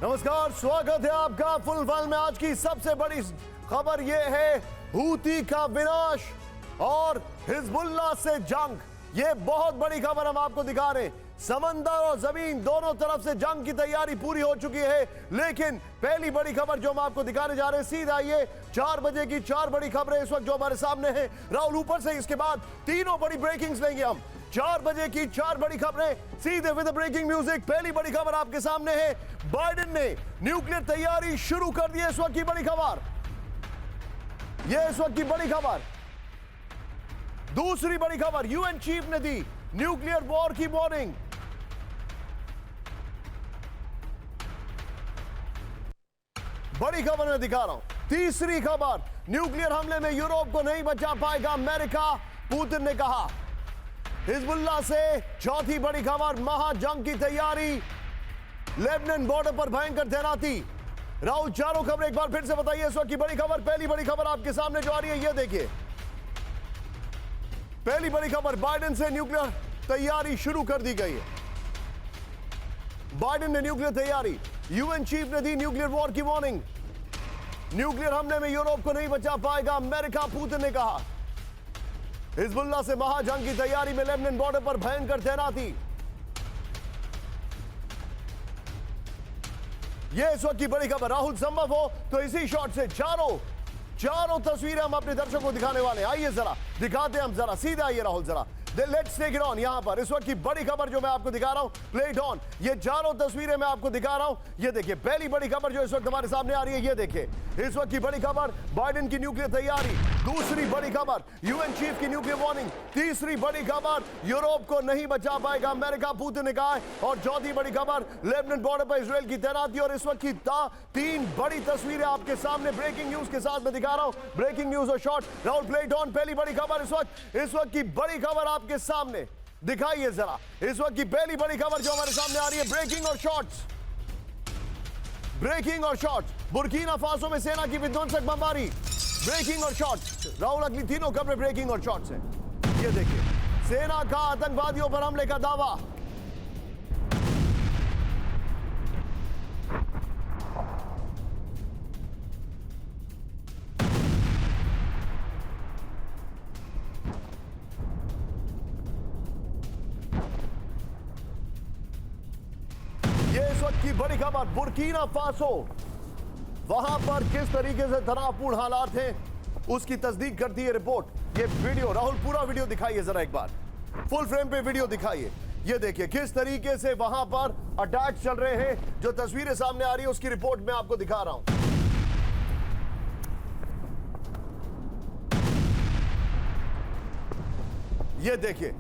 नमस्कार, स्वागत है आपका फुल फाइल में। आज की सबसे बड़ी खबर यह है हूती का विनाश और हिजबुल्लाह से जंग। ये बहुत बड़ी खबर हम आपको दिखा रहे हैं। समंदर और जमीन दोनों तरफ से जंग की तैयारी पूरी हो चुकी है, लेकिन पहली बड़ी खबर जो हम आपको दिखाने जा रहे हैं, सीधा ये 4 बजे की 4 बड़ी खबरें इस वक्त जो हमारे सामने हैं। राहुल ऊपर से, इसके बाद तीनों बड़ी ब्रेकिंग्स लेंगे हम। 4 बजे की 4 बड़ी खबरें सीधे विद ब्रेकिंग म्यूजिक। पहली बड़ी खबर आपके सामने है, बाइडेन ने न्यूक्लियर तैयारी शुरू कर दी है। इस वक्त की बड़ी खबर, यह इस वक्त की बड़ी खबर। दूसरी बड़ी खबर, यूएन चीफ ने दी न्यूक्लियर वॉर की वार्निंग। बड़ी खबर मैं दिखा रहा हूं। तीसरी खबर, न्यूक्लियर हमले में यूरोप को नहीं बचा पाएगा अमेरिका, पुतिन ने कहा। हिजबुल्लाह से चौथी बड़ी खबर, महाजंग की तैयारी, लेबनान बॉर्डर पर भयंकर तैनाती। राहुल, चारों खबरें एक बार फिर से बताइए इस वक्त की बड़ी खबर। पहली बड़ी खबर आपके सामने जो आ रही है, ये देखिए। पहली बड़ी खबर, बाइडेन से न्यूक्लियर तैयारी शुरू कर दी गई है। बाइडेन ने न्यूक्लियर तैयारी, यूएन चीफ ने दी न्यूक्लियर वॉर की वार्निंग। न्यूक्लियर हमले में यूरोप को नहीं बचा पाएगा अमेरिका, पुतिन ने कहा। हिजबुल्लाह से महाजंग की तैयारी में लेबनान बॉर्डर पर भयंकर तैनाती। यह इस वक्त की बड़ी खबर। राहुल, संभव हो तो इसी शॉट से चारों तस्वीरें हम अपने दर्शकों को दिखाने वाले हैं। आइए जरा दिखाते हैं हम, जरा सीधा आइए राहुल, जरा लेट्स टेक इट ऑन। यहां पर इस वक्त की बड़ी खबर जो मैं आपको दिखा रहा हूं, प्ले इट ऑन। ये चारों तस्वीरें मैं आपको दिखा रहा हूं, ये देखिए। पहली बड़ी खबर जो इस वक्त हमारे सामने आ रही है, ये देखिए। इस वक्त की बड़ी खबर, बाइडेन की न्यूक्लियर तैयारी। दूसरी बड़ी खबर, यूएन चीफ की न्यूक्लियर वार्निंग। तीसरी बड़ी खबर, यूरोप को नहीं बचा पाएगा अमेरिका, पुतिन ने कहा है। और चौथी बड़ी खबर, लेबनान बॉर्डर पर इजराइल की तैनाती। और इस वक्त की 3 बड़ी तस्वीरें आपके सामने ब्रेकिंग न्यूज के साथ मैं दिखा रहा हूं। ब्रेकिंग न्यूज और short. Rahul, play it on. पहली बड़ी खबर इस वक्त की बड़ी खबर आपके सामने दिखाइए जरा। इस वक्त की पहली बड़ी खबर जो हमारे सामने आ रही है, ब्रेकिंग और शॉर्ट्स। ब्रेकिंग और शॉर्ट्स, बुर्किना फासो में सेना की विध्वंसक बमबारी। ब्रेकिंग और शॉर्ट्स। राहुल, अगली तीनों खबरें ब्रेकिंग और शॉर्ट्स हैं। ये देखिए, सेना का आतंकवादियों पर हमले का दावा। इस वक्त की बड़ी खबर, बुर्किना फासो, वहां पर किस तरीके से तनावपूर्ण हालात हैं उसकी तस्दीक करती है रिपोर्ट। ये वीडियो, राहुल पूरा वीडियो दिखाइए जरा एक बार, फुल फ्रेम पे वीडियो दिखाइए। ये देखिए किस तरीके से वहां पर अटैक चल रहे हैं। जो तस्वीरें सामने आ रही है उसकी रिपोर्ट मैं आपको दिखा रहा हूं। ये देखिए,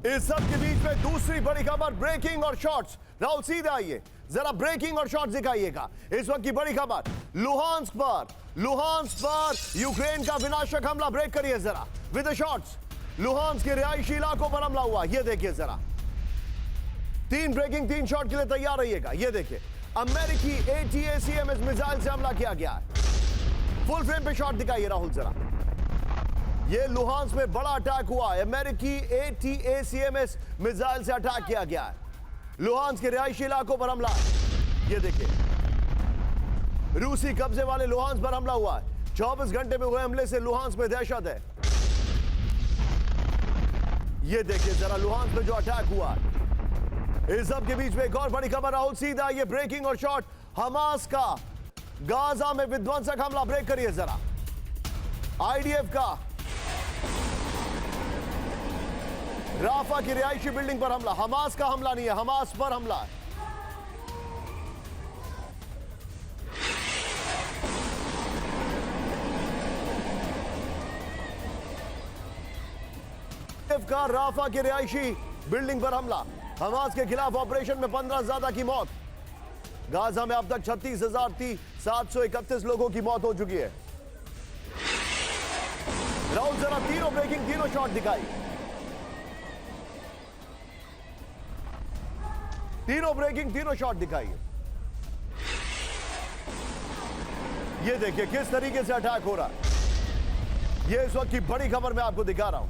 इस सब के बीच में दूसरी बड़ी खबर, ब्रेकिंग और शॉर्ट्स। राहुल, सीधे आइए जरा, ब्रेकिंग और शॉर्ट्स दिखाइएगा। इस वक्त की बड़ी खबर, लुहांस्क पर यूक्रेन का विनाशक हमला। ब्रेक करिए जरा विद द शॉर्ट्स। लुहांस्क के रिहायशी इलाकों पर हमला हुआ। ये देखिए जरा, 3 ब्रेकिंग 3 शॉट के लिए तैयार रहिएगा। ये देखिए, अमेरिकी ATACMS मिसाइल से हमला किया गया है। फुल फ्रेम पे शॉट दिखाइए राहुल जरा। ये लुहांस्क में बड़ा अटैक हुआ है। अमेरिकी ATACMS मिसाइल से अटैक किया गया है। लुहांस्क के रिहायशी इलाकों पर हमला। ये देखिए, रूसी कब्जे वाले लुहांस्क पर हमला हुआ है। 24 घंटे में हुए हमले से लुहांस्क में दहशत है। ये देखिए जरा, लुहांस्क में जो अटैक हुआ है। इस सब के बीच में एक और बड़ी खबर राहुल, सीधा ये ब्रेकिंग और शॉर्ट, हमास का गाजा में विध्वंसक हमला। ब्रेक करिए जरा। IDF का राफा की रिहायशी बिल्डिंग पर हमला। हमास का हमला नहीं है, हमास पर हमला है। का राफा की रिहायशी बिल्डिंग पर हमला। हमास के खिलाफ ऑपरेशन में 15 ज्यादा की मौत। गाजा में अब तक 36,731 लोगों की मौत हो चुकी है। राहुल, जरा तीनों ब्रेकिंग, तीनों शॉट दिखाई। तीनों ब्रेकिंग, तीनों शॉट दिखाइए। ये देखिए किस तरीके से अटैक हो रहा है। ये इस वक्त की बड़ी खबर मैं आपको दिखा रहा हूं।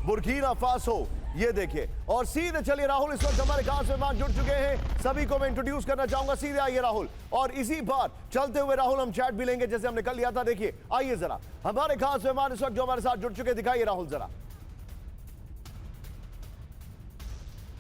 बुर्किना फासो ये देखिए, और सीधे चलिए राहुल, इस वक्त हमारे खास मेहमान जुड़ चुके हैं, सभी को मैं इंट्रोड्यूस करना चाहूंगा। सीधे आइए राहुल, और इसी बार चलते हुए राहुल हम चैट भी लेंगे जैसे हमने कल लिया था। देखिए आइए जरा, हमारे खास मेहमान इस वक्त जो हमारे साथ जुड़ चुके, दिखाइए राहुल जरा।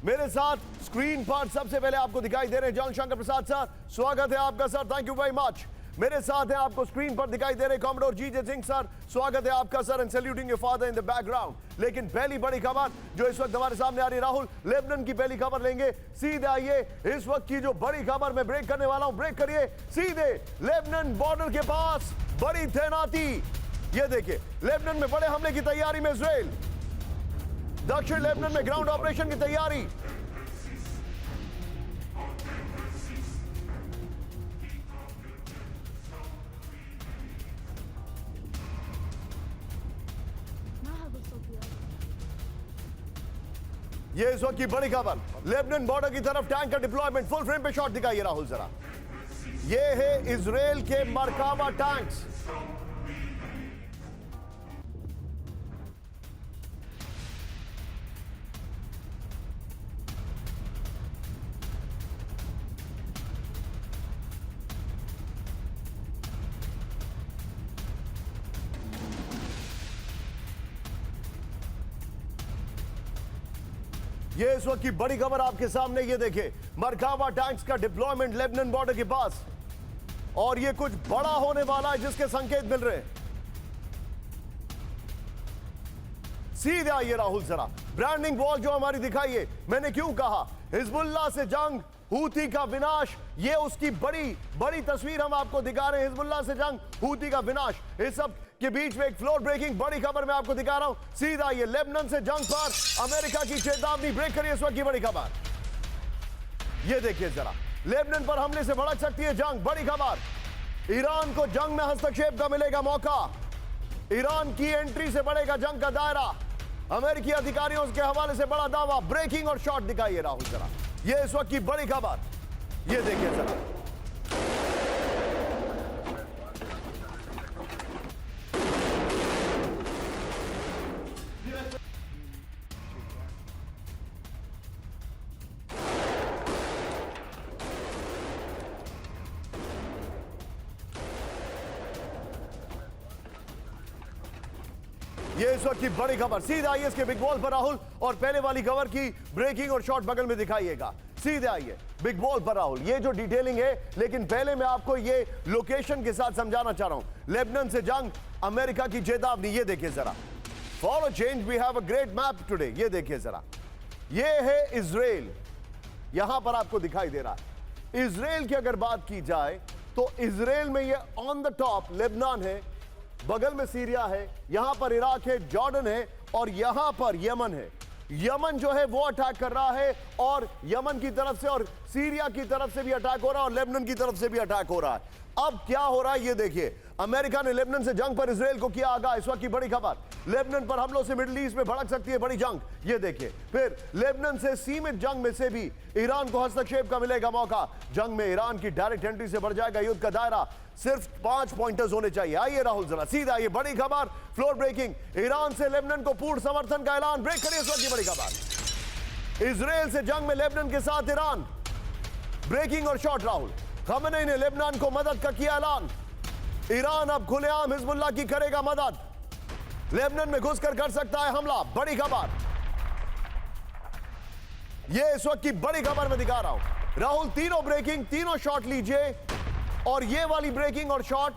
मेरे साथ स्क्रीन पर सबसे पहले आपको दिखाई दे रहे हैं जॉन शंकर प्रसाद सर, स्वागत है आपका sir, thank you very much. मेरे साथ है आपको स्क्रीन पर दिखाई दे रहे कॉमोडोर जीजे सिंह सर, स्वागत है आपका sir, and saluting your father in the background. लेकिन पहली बड़ी खबर जो इस वक्त हमारे सामने आ रही है राहुल, लेबनान की पहली खबर लेंगे। सीधे आइए, इस वक्त की जो बड़ी खबर मैं ब्रेक करने वाला हूं, ब्रेक करिए। सीधे लेबनान बॉर्डर के पास बड़ी तैनाती, ये देखिए लेबनान में बड़े हमले की तैयारी में इजराइल, दक्षिण लेबनान में ग्राउंड ऑपरेशन की तैयारी। ये इस वक्त की बड़ी खबर, लेबनान बॉर्डर की तरफ टैंक का डिप्लॉयमेंट, फुल फ्रेम पे शॉट दिखाइए राहुल जरा। ये है इजराइल के मरकावा टैंक्स। ये इस वक्त की बड़ी खबर आपके सामने, ये देखिए मरकावा टैंक्स का डिप्लॉयमेंट लेबनान बॉर्डर के पास, और ये कुछ बड़ा होने वाला है जिसके संकेत मिल रहे हैं। सीधे आइए राहुल जरा, ब्रांडिंग वॉल जो हमारी दिखाइए। मैंने क्यों कहा हिजबुल्लाह से जंग, हूती का विनाश, ये उसकी बड़ी बड़ी तस्वीर हम आपको दिखा रहे हैं। हिजबुल्लाह से जंग, हूती का विनाश, इस सब के बीच में एक फ्लोर ब्रेकिंग बड़ी खबर मैं आपको दिखा रहा हूं। सीधा ये लेबनान से जंग पर अमेरिका की चेतावनी, ब्रेक करिए इस वक्त की बड़ी खबर। ये देखिए जरा, लेबनान पर हमले से भड़क सकती है जंग, बड़ी खबर। ईरान को जंग में हस्तक्षेप का मिलेगा मौका, ईरान की एंट्री से बढ़ेगा जंग का दायरा, अमेरिकी अधिकारियों के हवाले से बड़ा दावा। ब्रेकिंग और शॉट दिखाइए राहुल जरा, ये इस वक्त की बड़ी खबर, ये देखिए जरा। ये इस वक्त की बड़ी खबर, सीधे आइए इसके बिग बॉल पर राहुल, और पहले वाली खबर की ब्रेकिंग और शॉट बगल में दिखाइएगा। सीधे आइए बिग बॉल पर राहुल, ये जो डिटेलिंग है, लेकिन पहले मैं आपको ये लोकेशन के साथ समझाना चाह रहा हूं। लेबनान से जंग, अमेरिका की चेतावनी, ये देखिए जरा। For a change we have a great map today, ये देखिए जरा, ये है इजराइल, यहां पर आपको दिखाई दे रहा है। इजराइल की अगर बात की जाए तो इजराइल में ये ऑन द टॉप लेबनान है, बगल में सीरिया है, यहां पर इराक है, जॉर्डन है, और यहां पर यमन है। यमन जो है वो अटैक कर रहा है, और यमन की तरफ से और सीरिया की तरफ से भी अटैक हो रहा है, और लेबनान की तरफ से भी अटैक हो रहा है। अब क्या हो रहा है ये देखिए, अमेरिका ने लेबनान से जंग पर इजराइल को किया आगाह, इस वक्त की बड़ी खबर। लेबनान पर हमलों से मिडिल ईस्ट में भड़क सकती है बड़ी जंग, ये देखिए। फिर लेबनान से सीमित जंग में से भी ईरान को हस्तक्षेप का मिलेगा मौका, जंग में ईरान की डायरेक्ट एंट्री से बढ़ जाएगा युद्ध का दायरा, सिर्फ 5 पॉइंटर्स होने चाहिए। आइए राहुल जरा, सीधा आइए, बड़ी खबर, फ्लोर ब्रेकिंग, ईरान से लेबनान को पूर्ण समर्थन का ऐलान, ब्रेक करिए इस वक्त की बड़ी खबर। इजराइल से जंग में लेबनान के साथ ईरान, ब्रेकिंग और शॉट राहुल। खमेनी ने लेबनान को मदद का किया ऐलान, ईरान अब खुलेआम हिजबुल्लाह की करेगा मदद, लेबनान में घुसकर कर सकता है हमला, बड़ी खबर। ये इस वक्त की बड़ी खबर मैं दिखा रहा हूं राहुल, तीनों ब्रेकिंग, तीनों शॉट लीजिए, और ये वाली ब्रेकिंग और शॉट,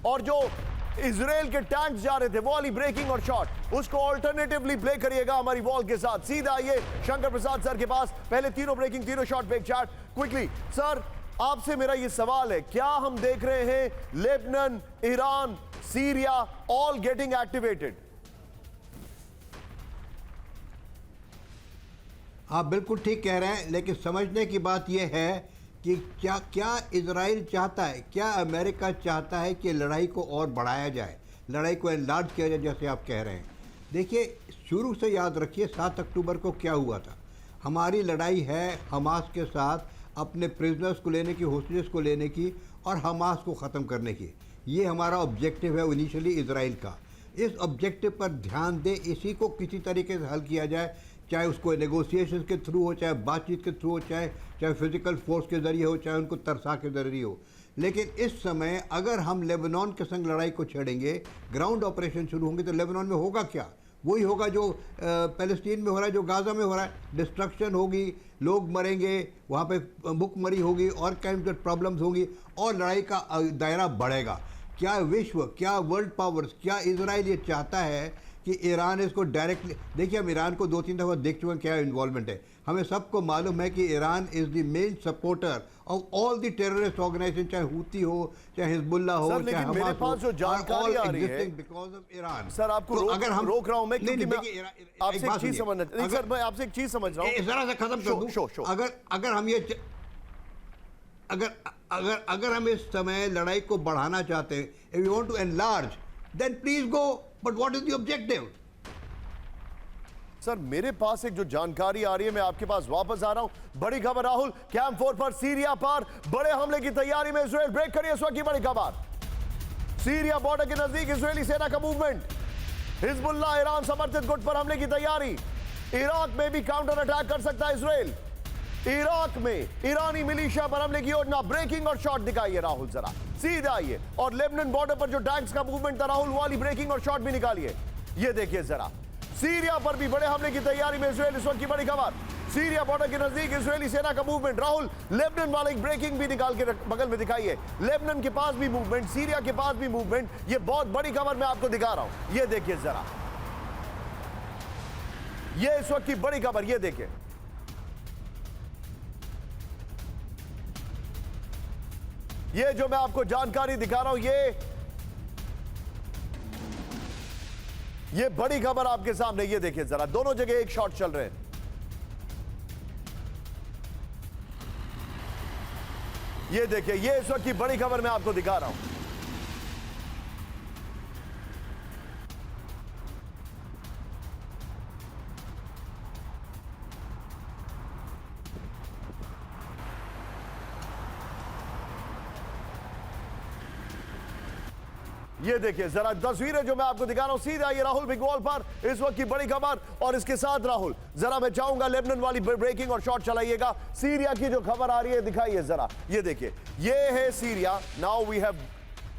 और जो इजराइल के टैंक्स जा रहे थे वो वाली ब्रेकिंग और शॉट, उसको ऑल्टरनेटिवली प्ले करिएगा हमारी वॉल के साथ। सीधा आइए शंकर प्रसाद सर के पास, पहले तीनों ब्रेकिंग, तीनों शॉट पे एक चैट क्विकली। सर आपसे मेरा ये सवाल है, क्या हम देख रहे हैं Lebanon, Iran, Syria all getting activated? आप बिल्कुल ठीक कह रहे हैं, लेकिन समझने की बात यह है कि क्या इजराइल चाहता है, क्या अमेरिका चाहता है कि लड़ाई को और बढ़ाया जाए, लड़ाई को एनलार्ज किया जाए, जैसे आप कह रहे हैं। देखिए, शुरू से याद रखिए 7 अक्टूबर को क्या हुआ था। हमारी लड़ाई है हमास के साथ अपने प्रिजनर्स को लेने की, होस्टेजेस को लेने की, और हमास को ख़त्म करने की। ये हमारा ऑब्जेक्टिव है इनिशियली इजराइल का। इस ऑब्जेक्टिव पर ध्यान दें, इसी को किसी तरीके से हल किया जाए, चाहे उसको नेगोशिएशन के थ्रू हो, चाहे बातचीत के थ्रू हो, चाहे फिजिकल फोर्स के ज़रिए हो, चाहे उनको तरसा के ज़रिए हो। लेकिन इस समय अगर हम लेबनान के संग लड़ाई को छेड़ेंगे, ग्राउंड ऑपरेशन शुरू होंगे, तो लेबनान में होगा क्या? वही होगा जो फ़लस्तीन में हो रहा है, जो गाज़ा में हो रहा है। डिस्ट्रक्शन होगी, लोग मरेंगे, वहाँ पे भुखमरी होगी और काइंड ऑफ प्रॉब्लम्स होंगी और लड़ाई का दायरा बढ़ेगा। क्या विश्व, क्या वर्ल्ड पावर्स, क्या इजराइल ये चाहता है कि ईरान इसको डायरेक्टली? देखिए, हम ईरान को 2-3 दफ़ा देख चुके हैं क्या इन्वॉल्वमेंट है। हमें सबको मालूम है कि Iran is the main supporter of all the terrorist organisation, चाहे हूती हो, चाहे हिजबुल्ला हो, सर, लेकिन मेरे पास जो जानकारी आ रही है बिकॉज ऑफ ईरान। सर, आपको तो अगर हम रोक रहा हूं मैं, क्योंकि मैं आपसे एक चीज सुनिए। समझना, नहीं सर, मैं आपसे एक चीज समझ रहा हूं, जरा सा खत्म कर दूं। अगर हम ये अगर हम इस समय लड़ाई को बढ़ाना चाहते हैं, if you want to enlarge, then please go, but what is the objective? Sir, मेरे पास एक जो जानकारी आ रही है, मैं आपके पास वापस आ रहा हूं। बड़ी खबर राहुल, कैंप 4 पर सीरिया पर बड़े हमले की तैयारी में इजराइल। ब्रेक करिए इस वक्त की बड़ी खबर। सीरिया बॉर्डर के नजदीक इजरायली सेना का मूवमेंट, हिजबुल्लाह ईरान समर्थित गुट पर हमले की तैयारी। इराक में भी काउंटर अटैक कर सकता है इजराइल। इराक में ईरानी मिलिशिया पर हमले की योजना। ब्रेकिंग और शॉट दिखाइए राहुल, जरा सीधे आइए, और लेबनान बॉर्डर पर जो टैंक्स का मूवमेंट था राहुल, वाली ब्रेकिंग और शॉट भी निकालिए। ये देखिए जरा, सीरिया पर भी बड़े हमले की तैयारी में इजराइल। इस वक्त की बड़ी खबर, सीरिया बॉर्डर के नजदीक इजरायली सेना का मूवमेंट। राहुल, लेबनान वाले एक ब्रेकिंग भी निकाल के बगल में दिखाइए। लेबनान के पास भी मूवमेंट, सीरिया के पास भी मूवमेंट। ये बहुत बड़ी खबर मैं आपको दिखा रहा हूं, ये देखिए जरा, ये इस वक्त की बड़ी खबर, ये देखिए। ये जो मैं आपको जानकारी दिखा रहा हूं, ये बड़ी खबर आपके सामने, ये देखिए जरा, दोनों जगह एक शॉट चल रहे हैं। ये देखिए, ये इस वक्त की बड़ी खबर मैं आपको दिखा रहा हूं। ये देखिए जरा तस्वीरें जो मैं आपको दिखा रहा हूं, सीधा ये राहुल बिग वॉल पर इस वक्त की बड़ी खबर। और इसके साथ राहुल, जरा मैं चाहूंगा लेबनान वाली ब्रेकिंग और शॉट चलाइएगा। सीरिया की जो खबर आ रही है दिखाइए जरा, ये देखिए, ये है Syria. Now we have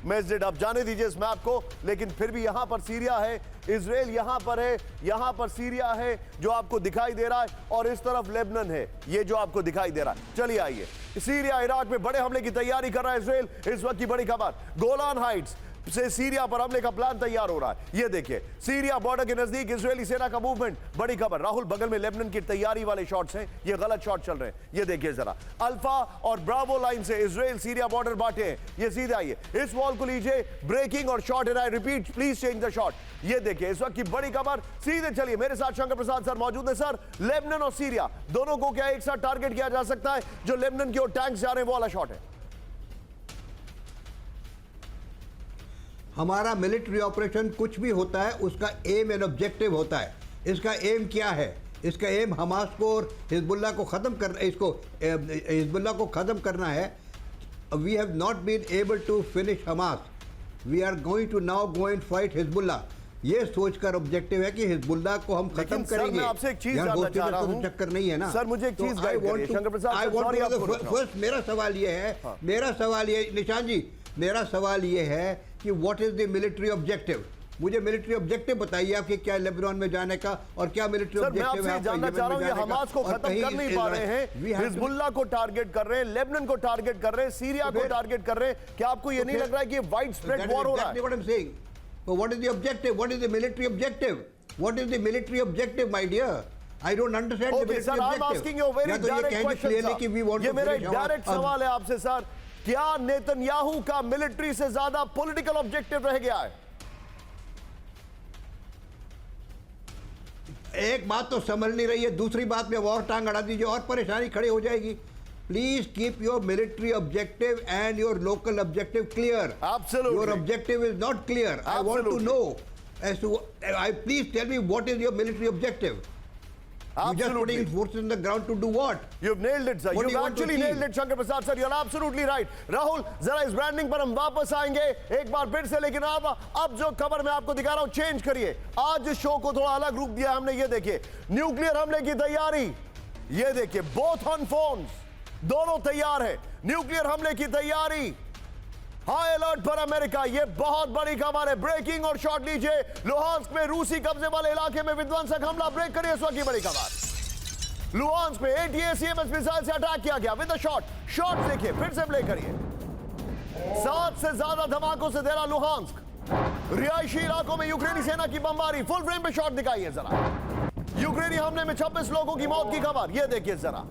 messed it up, जाने दीजिए इस मैप को, लेकिन फिर भी यहां पर सीरिया है, इजराइल यहां पर है, यहां पर सीरिया है जो आपको दिखाई दे रहा है, और इस तरफ लेबनान है, ये जो आपको दिखाई दे रहा है। चलिए आइए, सीरिया इराक में बड़े हमले की तैयारी कर रहा है इजराइल। इस वक्त की बड़ी खबर, गोलान हाइट्स से सीरिया पर हमले का प्लान तैयार हो रहा है। ये देखिए, सीरिया बॉर्डर के नजदीक इजरायली सेना का मूवमेंट। बड़ी खबर राहुल, बगल में लेबनान की तैयारी वाले शॉट्स हैं, ये गलत शॉट चल रहे हैं। ये देखिए जरा, अल्फा और ब्रावो लाइन से इजराइल सीरिया बॉर्डर बांटे हैं। ये सीधे आइए, इस वॉल को लीजिए, ब्रेकिंग और shot, and I repeat, please change the shot. ये देखिए इस वक्त की बड़ी खबर, सीधे चलिए, मेरे साथ शंकर प्रसाद सर मौजूद है। सर, लेबनान और सीरिया दोनों को क्या एक साथ टारगेट किया जा सकता है? जो लेबनान की ओर टैंक्स जा रहे हैं वो वाला शॉट है। हमारा मिलिट्री ऑपरेशन कुछ भी होता है, उसका एम एंड ऑब्जेक्टिव होता है। इसका एम क्या है? इसका एम हमास को और हिजबुल्लाह को ख़त्म करना, इसको हिजबुल्लाह को ख़त्म करना है। We have not been able to finish Hamas, we are going to now go and fight Hezbollah. ये सोचकर ऑब्जेक्टिव है कि हिजबुल्लाह को हम खत्म करेंगे। मैं आपसे एक चीज जानना चाह रहा हूं, चक्कर नहीं है ना सर, मुझे एक चीज गाइड करिए शंकर प्रसाद सर। फर्स्ट मेरा सवाल ये है, मेरा सवाल ये, निशान जी, मेरा सवाल ये है कि what is the military objective? मुझे मिलिट्री ऑब्जेक्टिव बताइए आपके, क्या लेबनान में जाने का, और क्या मिलिट्री ऑब्जेक्टिव है? मैं जानना चाह रहा हूं, ये हमास को खत्म कर नहीं पा रहे हैं, हिजबुल्लाह को टारगेट कर रहे हैं, लेबनान को टारगेट कर रहे हैं, सीरिया को टारगेट कर रहे हैं। क्या आपको ये नहीं लग रहा है कि वाइड स्प्रेड वॉर हो रहा है? What I am saying, what is the objective? What is the military objective? What is the military objective, my dear? I don't understand the military objective. I'm asking you a very direct question, sir. ये मेरा direct सवाल है आपसे sir, क्या Netanyahu का military से ज्यादा political objective रह गया है? एक बात तो समझ नहीं रही है, दूसरी बात में और टांग अड़ा दीजिए और परेशानी खड़ी हो जाएगी। Please keep your military objective and your local objective clear. Absolutely. Your objective is not clear. I want to know as to, please tell me what is your military objective. You're just putting Absolutely. forces on the ground to do what? You've nailed it, sir. What do You've you want to actually achieve? nailed it, Shankar Prasad sir. You're absolutely right. Rahul, जरा इस branding पर हम वापस आएंगे एक बार फिर से, लेकिन अब जो खबर मैं आपको दिखा रहा हूं चेंज करिए। आज शो को थोड़ा अलग रूप दिया हमने, ये देखिए न्यूक्लियर हमले की तैयारी, ये देखिए बोथ ऑन फोन्स, दोनों तैयार है, न्यूक्लियर हमले की तैयारी, हाई अलर्ट पर अमेरिका। ये बहुत बड़ी खबर है, ब्रेकिंग और शॉट लीजिए। लुहांस्क में रूसी कब्जे वाले इलाके में विध्वंसक हमला, ब्रेक करिए इस वक्त की बड़ी खबर। लुहांस्क में ATACMS मिसाइल से अटैक किया गया विद अ शॉट देखिए, फिर से प्ले करिए। 7 से ज्यादा धमाकों से देरा लुहांस्क, रिहायशी इलाकों में यूक्रेनी सेना की बमबारी, फुल फ्रेम पे शॉट दिखाइए जरा। यूक्रेनी हमले में 26 लोगों की मौत की खबर, ये देखिए जरा।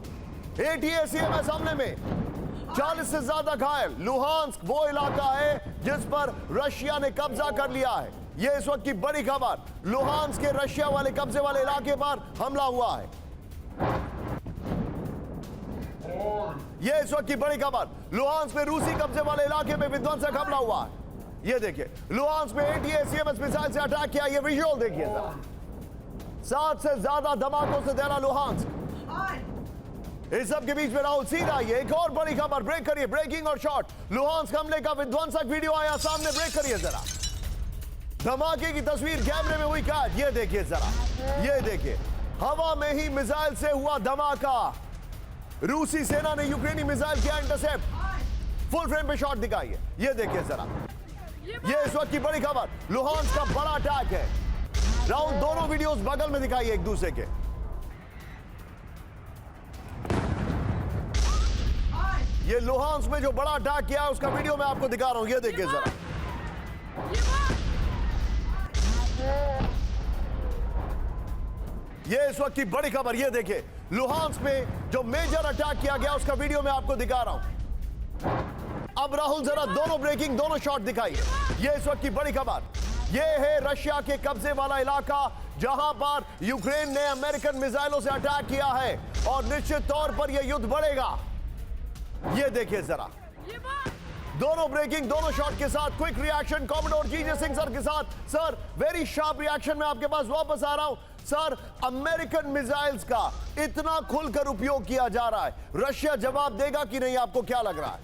ATACMS हमले में 40 से ज्यादा घायल। लुहांस्क वो इलाका है जिस पर रशिया ने कब्जा कर लिया है। ये इस वक्त की बड़ी खबर, लुहांस्क के रशिया वाले कब्जे वाले इलाके पर हमला हुआ है। ये इस वक्त की बड़ी खबर, लुहांस्क में रूसी कब्जे वाले इलाके में विध्वंसक हमला हुआ है। ये देखिए लुहांस्क में ATACMS मिसाइल से अटैक किया, ये विजुअल देखिए जरा। 7 से ज्यादा धमाकों से देरा लुहांस्क। इस सब के बीच में राहुल सीधा ये एक और बड़ी खबर, ब्रेक करिए, ब्रेकिंग और शॉट। लुहांस्क हमले का विध्वंसक वीडियो आया सामने, ब्रेक करिए जरा। धमाके की तस्वीर कैमरे में हुई कैद, ये देखिए जरा, ये देखिए हवा में ही मिसाइल से हुआ धमाका। रूसी सेना ने यूक्रेनी मिसाइल किया इंटरसेप्ट, फुल फ्रेम पे शॉट दिखाइए, ये देखिए जरा। ये इस वक्त की बड़ी खबर, लुहांस्क का बड़ा अटैक है। राहुल दोनों वीडियोस बगल में दिखाइए एक दूसरे के। ये लुहांस्क में जो बड़ा अटैक किया है उसका वीडियो मैं आपको दिखा रहा हूं, ये देखिए जरा। ये इस वक्त की बड़ी खबर, ये देखिए लुहांस्क में जो मेजर अटैक किया गया उसका वीडियो मैं आपको दिखा रहा हूं। अब राहुल जरा दोनों ब्रेकिंग, दोनों शॉट दिखाइए। ये इस वक्त की बड़ी खबर, ये है रशिया के कब्जे वाला इलाका जहां पर यूक्रेन ने अमेरिकन मिसाइलों से अटैक किया है और निश्चित तौर पर यह युद्ध बढ़ेगा। ये देखिए जरा, दोनों ब्रेकिंग, दोनों शॉट के साथ क्विक रिएक्शन कॉमोडोर जीजे सिंह सर के साथ। सर वेरी शार्प रिएक्शन में आपके पास वापस आ रहा हूं। सर अमेरिकन मिसाइल्स का इतना खुलकर उपयोग किया जा रहा है, रशिया जवाब देगा कि नहीं, आपको क्या लग रहा है?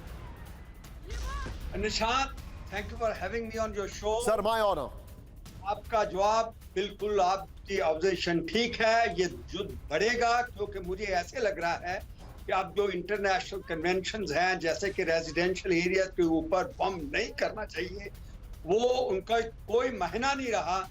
Nishant, thank you for having me on your show. Sir my honour. आपका जवाब बिल्कुल, आपकी ऑब्जर्वेशन ठीक है, ये युद्ध बढ़ेगा क्योंकि मुझे ऐसे लग रहा है कि अब जो इंटरनेशनल कन्वेंशंस हैं, जैसे कि रेजिडेंशियल एरिया के ऊपर बम नहीं करना चाहिए, वो उनका कोई महीना नहीं रहा।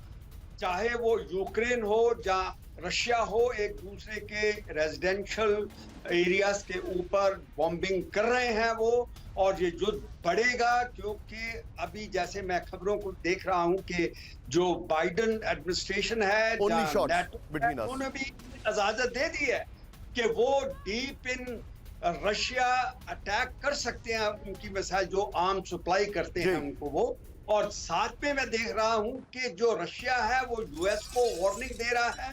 चाहे वो यूक्रेन हो या रशिया हो, एक दूसरे के रेजिडेंशियल एरियाज के ऊपर बॉम्बिंग कर रहे हैं वो, और ये युद्ध बढ़ेगा क्योंकि अभी जैसे मैं खबरों को देख रहा हूं कि जो बाइडेन एडमिनिस्ट्रेशन है, उन्होंने भी इजाजत दे दी है कि वो डीप इन रशिया अटैक कर सकते हैं, उनकी मिसाइल जो आर्म सप्लाई करते हैं उनको वो। और साथ में मैं देख रहा हूं कि जो रशिया है वो यूएस को वार्निंग दे रहा है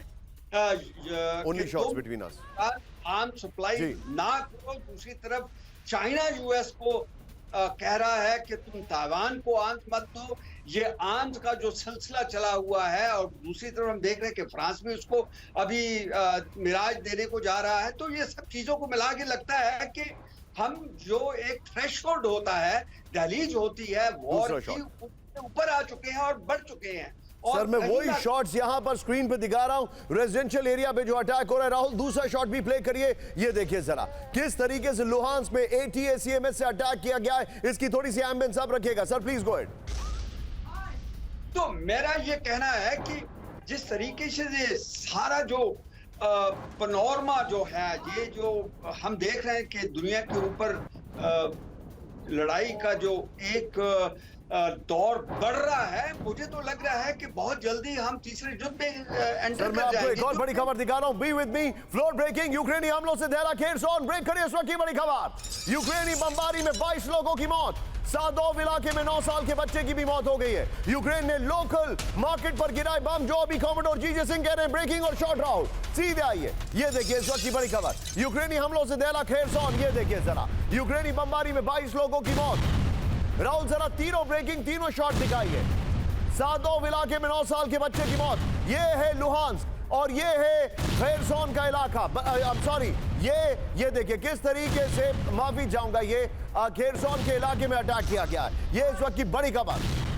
आर्म सप्लाई ना करो। दूसरी तरफ चाइना यूएस को कह रहा है कि तुम ताइवान को आर्म्स मत दो। ये आर्म्स का जो सिलसिला चला हुआ है, और दूसरी तरफ हम देख रहे हैं कि फ्रांस भी उसको अभी मिराज देने को जा रहा है। तो ये सब चीजों को मिला के लगता है कि हम जो एक थ्रेशोल्ड होता है, दहलीज होती है, वॉर की ऊपर आ चुके हैं और बढ़ चुके हैं। सर मैं वही शॉट्स यहां पर स्क्रीन पे दिखा रहा हूं, रेजिडेंशियल एरिया पे जो अटैक हो रहा है। राहुल दूसरा शॉट भी प्ले करिए, ये देखिए जरा किस तरीके से लुहांस्क में ATACMS से अटैक किया गया है। इसकी थोड़ी सी एम्बियंस आप रखिएगा सर, प्लीज गो अहेड। तो मेरा ये कहना है कि जिस तरीके से ये सारा जो पनोरमा जो है, ये जो हम देख रहे हैं कि दुनिया के ऊपर लड़ाई का जो एक दौर बढ़ रहा है, मुझे तो लग रहा है कि बहुत जल्दी हम तीसरे युद्ध में एंटर कर जाएंगे। एक और बड़ी खबर दिखा रहा हूं, be with me, floor breaking, यूक्रेनी हमलों से देरा खेरसोन, ब्रेक करिए इस वक्त की बड़ी खबर। यूक्रेनी बमबारी में 22 लोगों की मौत, सादोव इलाके में 9 साल के बच्चे की भी मौत हो गई है। यूक्रेन ने लोकल मार्केट पर गिराए बम, जो अभी कॉमोडोर जीजे सिंह कह रहे हैं। ब्रेकिंग और शॉट राहुल सीधे आइए, ये देखिए इस वक्त की बड़ी खबर, यूक्रेनी हमलों से देरा खेरसोन, ये देखिए जरा यूक्रेनी बमबारी में 22 लोगों की मौत। राहुल जरा तीनों ब्रेकिंग, तीनों शॉट दिखाइए। सादोव इलाके में 9 साल के बच्चे की मौत। ये है लुहांस्क, और ये है खेरसोन का इलाका। सॉरी, ये देखिए किस तरीके से, माफी चाहूंगा, ये खेरसोन के इलाके में अटैक किया गया है। ये इस वक्त की बड़ी खबर,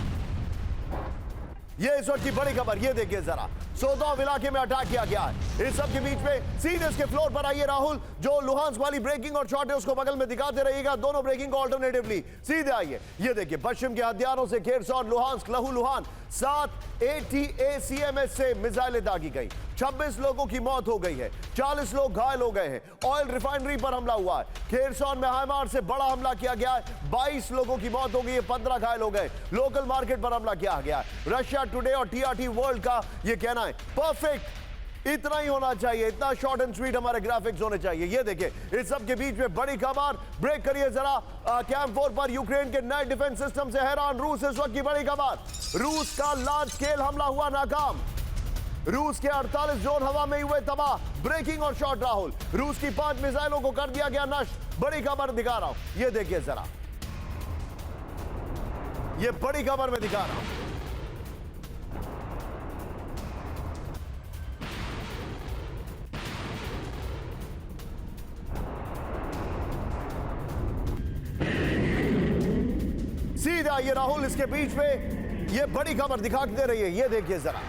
ये इस वक्त की बड़ी खबर, ये देखिए जरा, सोदोव इलाके में अटैक किया गया है। इस सब के बीच में सीधे इसके फ्लोर पर आइए राहुल, जो लुहांस्क वाली ब्रेकिंग और शॉट है उसको बगल में दिखाते रहिएगा, दोनों ब्रेकिंग को ऑल्टरनेटिवली। सीधे आइए, ये देखिए पश्चिम के हथियारों से खेरसोन, लुहांस्क, लहू-लुहान 7 ATACMS से मिसाइलें दागी गई। 26 लोगों की मौत हो गई है, 40 लोग घायल हो गए हैं। ऑयल रिफाइनरी पर हमला हुआ है। खेरसोन में हाइमार से बड़ा हमला किया गया है, 22 लोगों की मौत हो गई है, 15 घायल हो गए। लोकल मार्केट पर हमला किया गया है। रशिया टुडे और TRT वर्ल्ड का यह कहना है परफेक्ट, इतना ही होना चाहिए, इतना शॉर्ट एंड स्वीट हमारे ग्राफिक्स होने चाहिए। ये देखिए इस सब के बीच में बड़ी खबर, ब्रेक करिए जरा। कैंप 4 पर यूक्रेन के नए डिफेंस सिस्टम से हैरान रूस, इस वक्त की बड़ी खबर। रूस का लार्ज स्केल हमला हुआ नाकाम। रूस के 48 ड्रोन हवा में हुए तबाह। ब्रेकिंग और शॉट राहुल, रूस की 5 मिसाइलों को कर दिया गया नष्ट। बड़ी खबर दिखा रहा हूं, ये देखिए जरा, ये बड़ी खबर में दिखा रहा हूं। सीधे आइए राहुल, इसके बीच में ये बड़ी खबर दिखाते रहिए, ये देखिए जरा,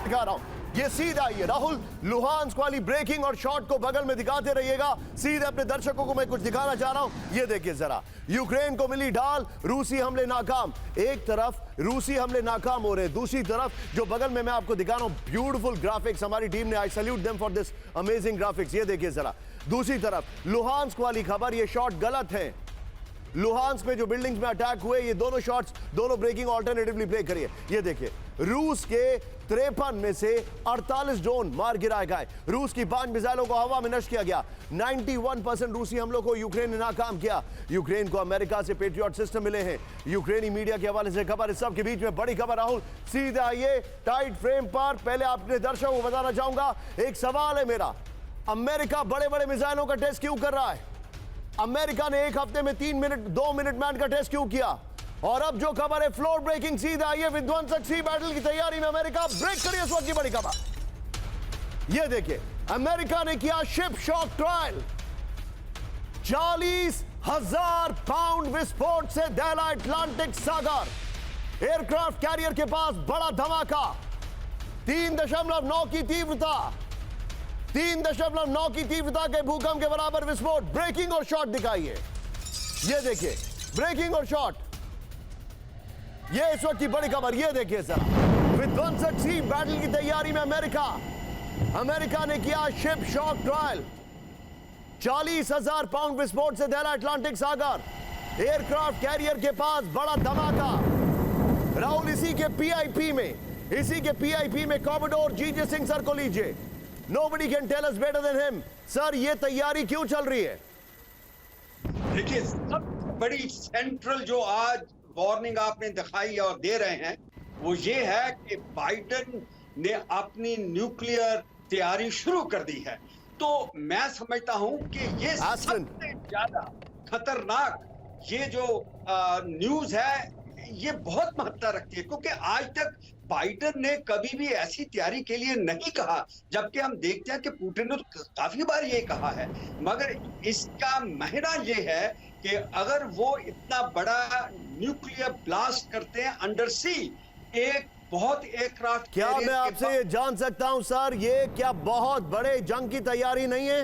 दिखा रहा हूं। ये सीधा आइए राहुल, लुहांस्क वाली ब्रेकिंग और शॉट को बगल में दिखाते रहिएगा। सीधे अपने दर्शकों को मैं कुछ दिखाना चाह रहा हूं, ये देखिए जरा। यूक्रेन को मिली ढाल, रूसी हमले नाकाम। एक तरफ रूसी हमले नाकाम हो रहे हैं, दूसरी तरफ जो बगल में मैं आपको दिखा रहा हूं, ब्यूटीफुल ग्राफिक्स हमारी टीम ने, आई salute them for this amazing graphics. ये देखिए जरा, दूसरी तरफ लुहांस्क वाली खबर, ये शॉट गलत है। लुहांस्क में जो बिल्डिंग्स में अटैक हुए, ये दोनों शॉट्स, दोनों ब्रेकिंग ऑल्टरनेटिवली प्ले करिए। ये देखिए, रूस के 53 में से 48 ड्रोन मार गिराए गए। रूस की 5 मिसाइलों को हवा में नष्ट किया गया। 91% रूसी हमलों को यूक्रेन ने नाकाम किया। यूक्रेन को अमेरिका से पेट्रियट सिस्टम मिले हैं। यूक्रेनी मीडिया के हवाले से खबर, इस सब के बीच में बड़ी खबर राहुल। सीधे आइए टाइट फ्रेम पर। पहले अपने दर्शकों को बताना चाहूंगा, एक सवाल है मेरा, अमेरिका बड़े बड़े मिसाइलों का टेस्ट क्यों कर रहा है? अमेरिका ने एक हफ्ते में 3 मिनट 2 मिनट मैन का टेस्ट क्यों किया? और अब जो खबर है, फ्लोर ब्रेकिंग, सीधा आइए, विध्वंसक सी बैटल की तैयारी में अमेरिका। ब्रेक करिए इस वक्त की बड़ी खबर, ये देखिए, अमेरिका ने किया शिप शॉक ट्रायल। 40,000 पाउंड विस्फोट से दहला अटलांटिक सागर। एयरक्राफ्ट कैरियर के पास बड़ा धमाका। 3.9 की तीव्रता, 3.9 की तीव्रता के भूकंप के बराबर विस्फोट। ब्रेकिंग और शॉट दिखाइए, ये देखिए, ब्रेकिंग और शॉट, ये इस वक्त की बड़ी खबर। ये देखिए सर, विध्वंसक सी बैटल की तैयारी में अमेरिका ने किया शिप शॉक ट्रायल। 40,000 पाउंड विस्फोट से दहला अटलांटिक सागर। एयरक्राफ्ट कैरियर के पास बड़ा धमाका। राहुल, इसी के पीआईपी में कॉमोडोर जीजे सिंह सर को लीजिए। Nobody can tell us better than him. Sir, ये तैयारी क्यों चल रही है? देखिए, सबसे बड़ी सेंट्रल जो आज वार्निंग आपने दिखाई और दे रहे हैं, वो ये है कि बाइडेन ने अपनी न्यूक्लियर तैयारी शुरू कर दी है। तो मैं समझता हूं कि ये सबसे ज्यादा खतरनाक ये जो न्यूज है, ये बहुत महत्ता रखती है, क्योंकि आज तक बाइडेन ने कभी भी ऐसी तैयारी के लिए नहीं कहा, जबकि हम देखते हैं कि पुतिन ने काफी बार ये कहा है। मगर इसका मायना ये है कि अगर वो इतना बड़ा न्यूक्लियर ब्लास्ट करते हैं अंडर सी, एक बहुत एयरक्राफ्ट, क्या मैं आपसे ये जान सकता हूं सर, ये क्या बहुत बड़े जंग की तैयारी नहीं है?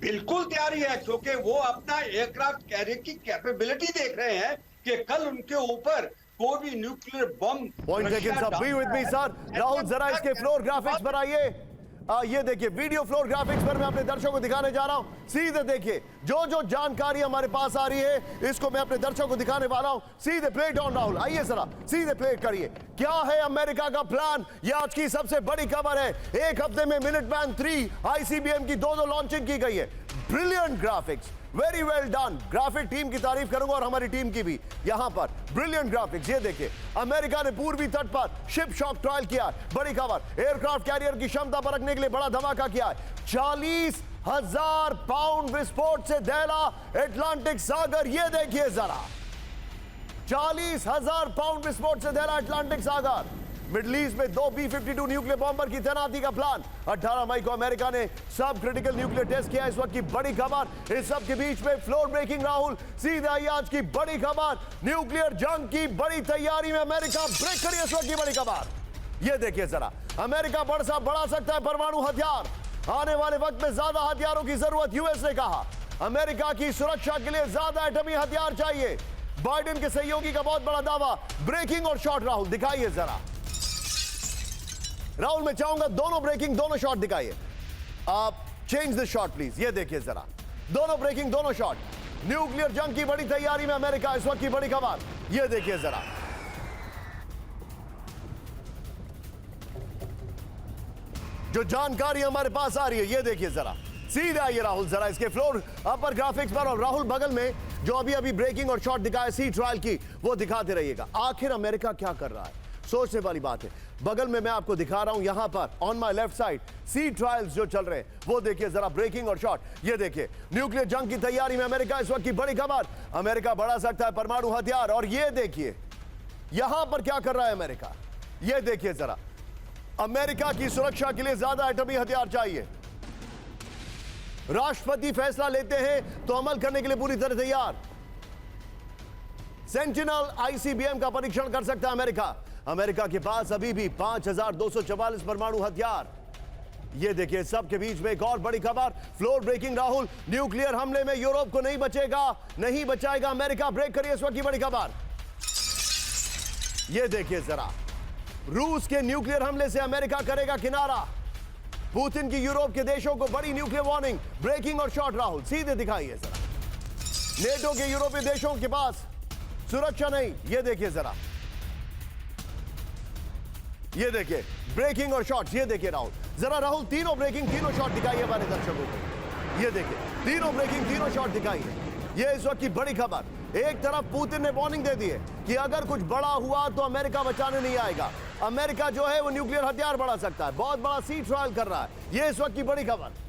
बिल्कुल तैयारी है, क्योंकि वो अपना एयरक्राफ्ट कैरियर की कैपेबिलिटी देख रहे हैं कि कल उनके ऊपर कोई भी nuclear bomb. Point taken sir, B with me sir. Rahul, जरा इसके फ्लोर ग्राफिक्स पर आइए। ये देखिए, वीडियो फ्लोर ग्राफिक्स पर मैं अपने दर्शकों को दिखाने जा रहा हूं। सीधे देखिए, जो जानकारी हमारे पास आ रही है, इसको मैं अपने दर्शकों को दिखाने वाला हूं। सीधे प्ले डाउन राहुल, आइए जरा, सीधे प्ले करिए। क्या है अमेरिका का प्लान? ये आज की सबसे बड़ी खबर है। एक हफ्ते में मिनटमैन 3 आईसीबीएम की 2 लॉन्चिंग की गई है। Brilliant graphics, very well done. Graphic team की तारीफ करूंगा और हमारी टीम की भी। यहां पर ब्रिलियंट ग्राफिक्स। ये देखिए, अमेरिका ने पूर्वी तट पर शिप शॉक ट्रायल किया। बड़ी खबर, एयरक्राफ्ट कैरियर की क्षमता परखने के लिए बड़ा धमाका किया है। 40,000 पाउंड विस्फोट से दहला अटलांटिक सागर। ये देखिए जरा, 40,000 पाउंड विस्फोट से दहला अटलांटिक सागर। मिडिल ईस्ट में 2 B-52 न्यूक्लियर बॉम्बर की तैनाती का प्लान। 18 मई को अमेरिका ने सब क्रिटिकल न्यूक्लियर टेस्ट किया। इस वक्त की बड़ी खबर, इस सब के बीच में फ्लोर ब्रेकिंग राहुल, सीधा ही आज की बड़ी खबर, न्यूक्लियर जंग की बड़ी तैयारी में अमेरिका ब्रेक करिए। इस वक्त की बड़ी खबर ये देखिए जरा, अमेरिका बढ़ा सकता है परमाणु हथियार। आने वाले वक्त में ज्यादा हथियारों की जरूरत, यूएस ने कहा। अमेरिका की सुरक्षा के लिए ज्यादा एटमी हथियार चाहिए। बाइडेन के सहयोगी का बहुत बड़ा दावा। ब्रेकिंग और शॉट राहुल दिखाइए जरा। राहुल मैं चाहूंगा दोनों ब्रेकिंग, दोनों शॉट दिखाइए। आप चेंज द शॉट प्लीज। ये देखिए जरा, दोनों ब्रेकिंग, दोनों शॉट। न्यूक्लियर जंग की बड़ी तैयारी में अमेरिका, इस वक्त की बड़ी खबर। ये देखिए जरा, जो जानकारी हमारे पास आ रही है, ये देखिए जरा। सीधा आइए राहुल जरा इसके फ्लोर अपर ग्राफिक्स पर। और राहुल बगल में जो अभी ब्रेकिंग और शॉट दिखाया सी ट्रायल की, वो दिखाते रहिएगा। आखिर अमेरिका क्या कर रहा है, सोचने वाली बात है। बगल में मैं आपको दिखा रहा हूं, यहां पर on my left side sea trials जो चल रहे हैं, वो देखिए जरा, ब्रेकिंग और शॉट। ये देखिए, न्यूक्लियर जंग की तैयारी में अमेरिका, इस वक्त की बड़ी खबर। अमेरिका बढ़ा सकता है परमाणु हथियार। और ये देखिए यहां पर क्या कर रहा है अमेरिका। ये देखिए जरा, अमेरिका की सुरक्षा के लिए ज्यादा एटमी हथियार चाहिए। राष्ट्रपति फैसला लेते हैं तो अमल करने के लिए पूरी तरह तैयार। सेंटिनल आईसीबीएम का परीक्षण कर सकता है अमेरिका। अमेरिका के पास अभी भी 5,244 परमाणु हथियार। ये देखिए, सबके बीच में एक और बड़ी खबर, फ्लोर ब्रेकिंग राहुल। न्यूक्लियर हमले में यूरोप को नहीं बचाएगा अमेरिका। ब्रेक करिए इस वक्त की बड़ी खबर। ये देखिए जरा, रूस के न्यूक्लियर हमले से अमेरिका करेगा किनारा। पुतिन की यूरोप के देशों को बड़ी न्यूक्लियर वार्निंग। ब्रेकिंग और शॉट राहुल सीधे दिखाइए जरा। नेटो के यूरोपीय देशों के पास सुरक्षा नहीं। ये देखिए जरा, ये देखिए ब्रेकिंग और शॉट। ये देखिए राहुल जरा, राहुल तीनों ब्रेकिंग, तीनों शॉट दिखाइए हमारे दर्शकों को। ये देखिए, तीनों ब्रेकिंग, तीनों शॉट दिखाइए। ये इस वक्त की बड़ी खबर। एक तरफ पुतिन ने वार्निंग दे दी है कि अगर कुछ बड़ा हुआ तो अमेरिका बचाने नहीं आएगा। अमेरिका जो है वो न्यूक्लियर हथियार बढ़ा सकता है। बहुत बड़ा सी ट्रायल कर रहा है। ये इस वक्त की बड़ी खबर।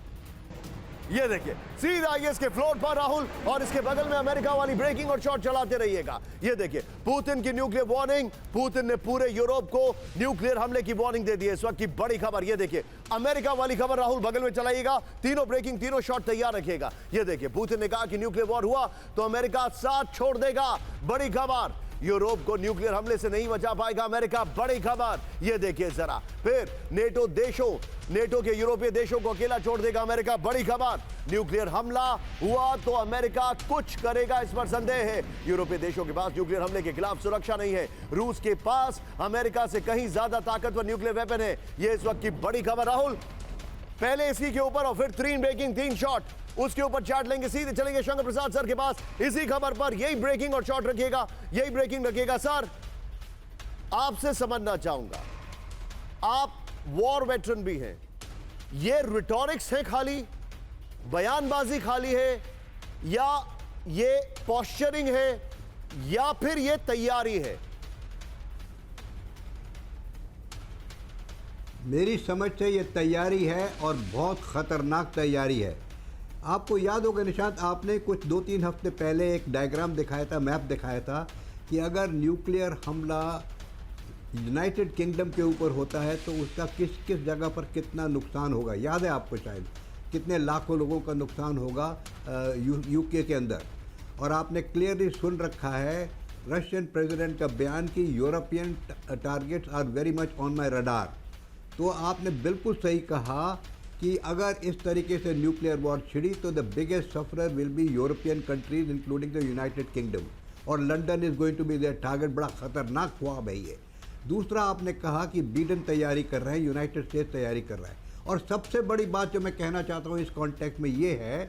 ये देखिए, सीधा आइए इसके फ्लोर पर राहुल, और इसके बगल में अमेरिका वाली ब्रेकिंग और शॉट चलाते रहिएगा। ये देखिए, पुतिन की न्यूक्लियर वार्निंग। पुतिन ने पूरे यूरोप को न्यूक्लियर हमले की वार्निंग दे दी है। इस वक्त की बड़ी खबर। ये देखिए, अमेरिका वाली खबर राहुल बगल में चलाइएगा। तीनों ब्रेकिंग, तीनों शॉट तैयार रखिएगा। ये देखिए, पुतिन ने कहा कि न्यूक्लियर वॉर हुआ तो अमेरिका साथ छोड़ देगा। बड़ी खबर, यूरोप को न्यूक्लियर हमले से नहीं बचा पाएगा अमेरिका। बड़ी खबर। ये देखिए जरा, फिर नेटो के यूरोपीय देशों को अकेला छोड़ देगा अमेरिका। बड़ी खबर, न्यूक्लियर हमला हुआ तो अमेरिका कुछ करेगा, इस पर संदेह है। यूरोपीय देशों के पास न्यूक्लियर हमले के खिलाफ सुरक्षा नहीं है। रूस के पास अमेरिका से कहीं ज्यादा ताकतवर न्यूक्लियर वेपन है। यह इस वक्त की बड़ी खबर राहुल। पहले इसी के ऊपर और फिर 3 ब्रेकिंग, 3 शॉट, उसके ऊपर चार्ट लेंगे। सीधे चलेंगे शंकर प्रसाद सर के पास। इसी खबर पर यही ब्रेकिंग और शॉट रखिएगा, यही ब्रेकिंग रखिएगा। सर, आपसे समझना चाहूंगा, आप वॉर वेटरन भी हैं, ये रिटॉरिक्स है खाली, बयानबाजी खाली है, या ये पोस्चरिंग है, या फिर ये तैयारी है? मेरी समझ से ये तैयारी है, और बहुत ख़तरनाक तैयारी है। आपको याद होगा निशांत, आपने कुछ 2-3 हफ्ते पहले एक डायग्राम दिखाया था, मैप दिखाया था कि अगर न्यूक्लियर हमला यूनाइटेड किंगडम के ऊपर होता है तो उसका किस किस जगह पर कितना नुकसान होगा। याद है आपको शायद, कितने लाखों लोगों का नुकसान होगा यूके के अंदर। और आपने क्लियरली सुन रखा है रशियन प्रेसिडेंट का बयान कि European targets are very much on my radar. तो आपने बिल्कुल सही कहा कि अगर इस तरीके से न्यूक्लियर वॉर छिड़ी तो the biggest sufferer will be European countries including the United Kingdom, और London is going to be their target. बड़ा ख़तरनाक ख्वाब है ये। दूसरा, आपने कहा कि बिडेन तैयारी कर रहे हैं, यूनाइटेड स्टेट्स तैयारी कर रहा है। और सबसे बड़ी बात जो मैं कहना चाहता हूँ इस कॉन्टेक्स्ट में ये है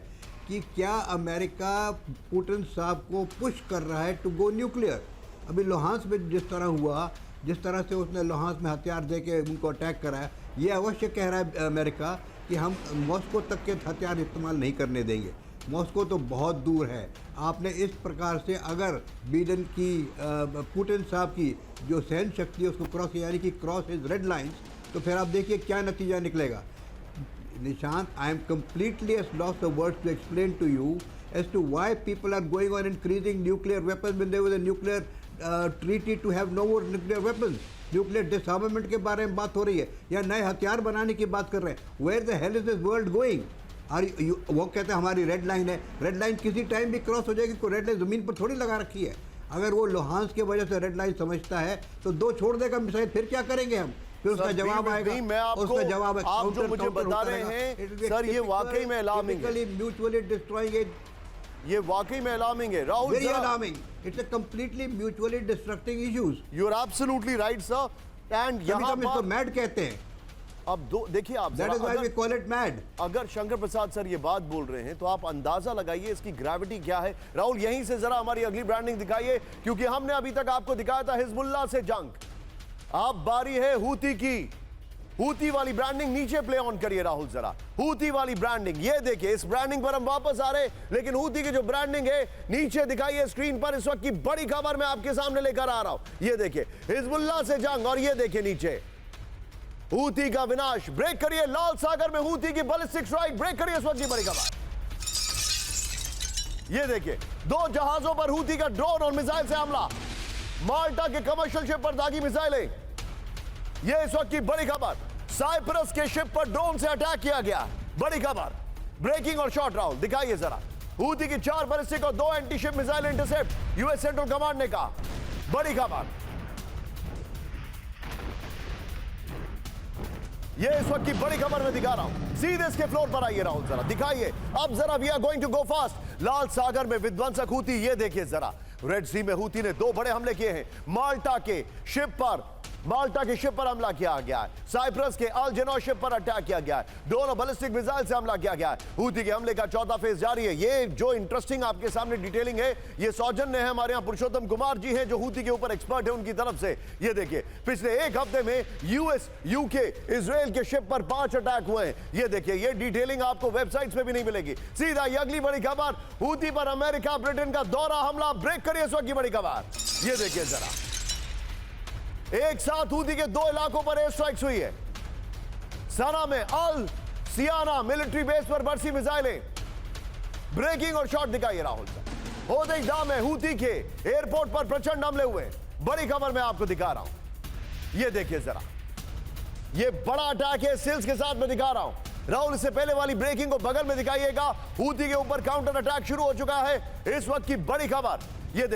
कि क्या अमेरिका पुतिन साहब को पुश कर रहा है टू गो न्यूक्लियर। अभी लुहांस में जिस तरह हुआ जिस तरह से उसने लोहांस में हथियार दे के उनको अटैक कराया, ये अवश्य कह रहा है अमेरिका कि हम मॉस्को तक के हथियार इस्तेमाल नहीं करने देंगे। मॉस्को तो बहुत दूर है। आपने इस प्रकार से अगर बिडेन की पुतिन साहब की जो सहन शक्ति है उसको क्रॉस, यानी कि क्रॉस इज रेड लाइन्स, तो फिर आप देखिए क्या नतीजा निकलेगा। Nishant, I am completely at loss of words to explain to you as to why people are going on increasing nuclear weapons when there was a nuclear treaty to have no more nuclear weapons. Nuclear डिसआर्मामेंट के बारे में बात हो रही है या नए हथियार बनाने की बात कर रहे हैं। Where the hell is this world going? वो कहते हैं हमारी रेड लाइन है। रेड लाइन किसी टाइम भी क्रॉस हो जाएगी। कोई रेड लाइन ज़मीन पर थोड़ी लगा रखी है। अगर वो लोहांस की वजह से रेड लाइन समझता है तो दो छोड़ देगा मिसाइल, फिर क्या करेंगे हम? फिर उसका जवाब आएगा। मैं आपको, उसका जवाब आप जो मुझे बता रहे हैं सर, ये वाकई में अलार्मिंग है। म्यूचुअली डिस्ट्रॉइंग इट, ये वाकई में अलार्मिंग है Rahul. Very alarming. It's a completely mutually destructing issues. You are absolutely right sir. And यहां पर इसको मैड कहते हैं। अब दो देखिए आप, that is why we call it mad. अगर शंकर प्रसाद सर ये बात बोल रहे हैं तो आप अंदाजा लगाइए इसकी ग्रेविटी क्या है। राहुल यहीं से जरा हमारी अगली ब्रांडिंग दिखाइए, क्योंकि हमने अभी तक आपको दिखाया था हिजबुल्लाह से जंग। अब बारी है हूती की। हूती वाली ब्रांडिंग नीचे प्ले ऑन करिए राहुल जरा। हूती वाली ब्रांडिंग ये देखिए। इस ब्रांडिंग पर हम वापस आ रहे, लेकिन हूती की जो ब्रांडिंग है नीचे दिखाइए स्क्रीन पर। इस वक्त की बड़ी खबर मैं आपके सामने लेकर आ रहा हूं। ये देखिए हिजबुल्लाह से जंग, और ये देखिए नीचे हूती का विनाश। ब्रेक करिए लाल सागर में हूती की बैलिस्टिक स्ट्राइक। ब्रेक करिए इस वक्त की बड़ी खबर। ये देखिए दो जहाजों पर हूती का ड्रोन और मिसाइल से हमला। माल्टा के कमर्शियल शिप पर दागी मिसाइलें। ये इस वक्त की बड़ी खबर। साइप्रस के शिप पर ड्रोन से अटैक किया गया। बड़ी खबर। ब्रेकिंग और शॉट राहुल दिखाइए जरा। हूती की 4 बैलिस्टिक और 2 anti ship missile intercept US central command ने कहा। बड़ी खबर। ये इस वक्त की बड़ी खबर मैं दिखा रहा हूं। सीधे इसके फ्लोर पर आइए राहुल जरा दिखाइए। अब जरा we are going to go fast. लाल सागर में विध्वंसक हूती। ये देखिए जरा रेड सी में हूती ने 2 बड़े हमले किए हैं। माल्टा के शिप पर हमला किया गया है। साइप्रस के अल जेनो शिप पर अटैक किया गया है। दोनों बैलिस्टिक मिसाइल से हमला किया गया है। हूती के हमले का 4था फेज जारी है। ये जो इंटरेस्टिंग आपके सामने डिटेलिंग है, ये सौजन्य है हमारे यहां पुरुषोत्तम कुमार जी हैं जो हूती के ऊपर एक्सपर्ट है उनकी तरफ से। ये देखिए पिछले 1 हफ्ते में यूएस, यूके, इजराइल के शिप पर 5 अटैक हुए हैं। ये देखिए ये डिटेलिंग आपको वेबसाइट्स पे भी नहीं मिलेगी। सीधा ये अगली बड़ी खबर। हूती पर अमेरिका ब्रिटेन का दोहरा हमला। ब्रेक करिए इस वक्त की बड़ी खबर। ये देखिए जरा एक साथ हूती के 2 इलाकों पर एयर स्ट्राइक्स हुई है। सना में अल सियाना मिलिट्री बेस पर बरसी मिसाइलें। ब्रेकिंग और शॉट दिखाइए राहुल। होदेइदा में हूती के एयरपोर्ट पर प्रचंड हमले हुए। बड़ी खबर मैं आपको दिखा रहा हूं। ये देखिए जरा ये बड़ा अटैक है सिल्स के साथ मैं दिखा रहा हूं राहुल। इससे पहले वाली ब्रेकिंग को बगल में दिखाइएगा। हूती के ऊपर काउंटर अटैक शुरू हो चुका है। इस वक्त की बड़ी खबर ये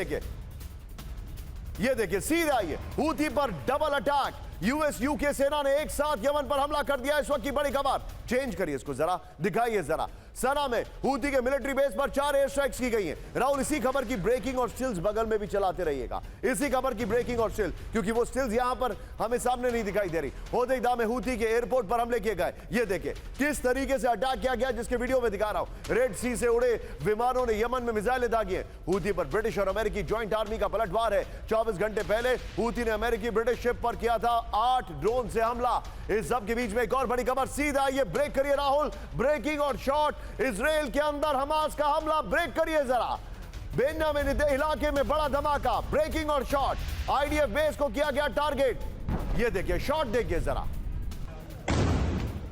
देखिए सीधा आइए। हूती पर डबल अटैक। यूएस यूके सेना ने एक साथ यमन पर हमला कर दिया। इस वक्त की बड़ी खबर। चेंज करिए इसको जरा दिखाइए जरा। सना में हूती के मिलिट्री बेस पर 4 एयर स्ट्राइक्स की गई हैं। राहुल इसी खबर की ब्रेकिंग और स्टिल्स बगल में भी चलाते रहिएगा। इसी खबर की ब्रेकिंग और स्टिल, क्योंकि वो स्टिल्स यहां पर हमें सामने नहीं दिखाई दे रही। होदेइदा में हूती के एयरपोर्ट पर हमले किए गए। ये देखिए किस तरीके से अटैक किया गया, जिसके वीडियो में दिखा रहा हूं। रेड सी से उड़े विमानों ने यमन में मिसाइलें दागी हैं। हूती पर ब्रिटिश और अमेरिकी ज्वाइंट आर्मी का पलटवार है। 24 घंटे पहले हूती ने अमेरिकी ब्रिटिश शिप पर किया था 8 ड्रोन से हमला। इस सब के बीच में एक और बड़ी खबर। सीधा ये ब्रेक करिए राहुल। ब्रेकिंग और शॉट। इजराइल के अंदर हमास का हमला। ब्रेक करिए जरा। बेन्यामिन इलाके में बड़ा धमाका। ब्रेकिंग और शॉट। आईडीएफ बेस को किया गया टारगेट। ये देखिए शॉट देखिए जरा।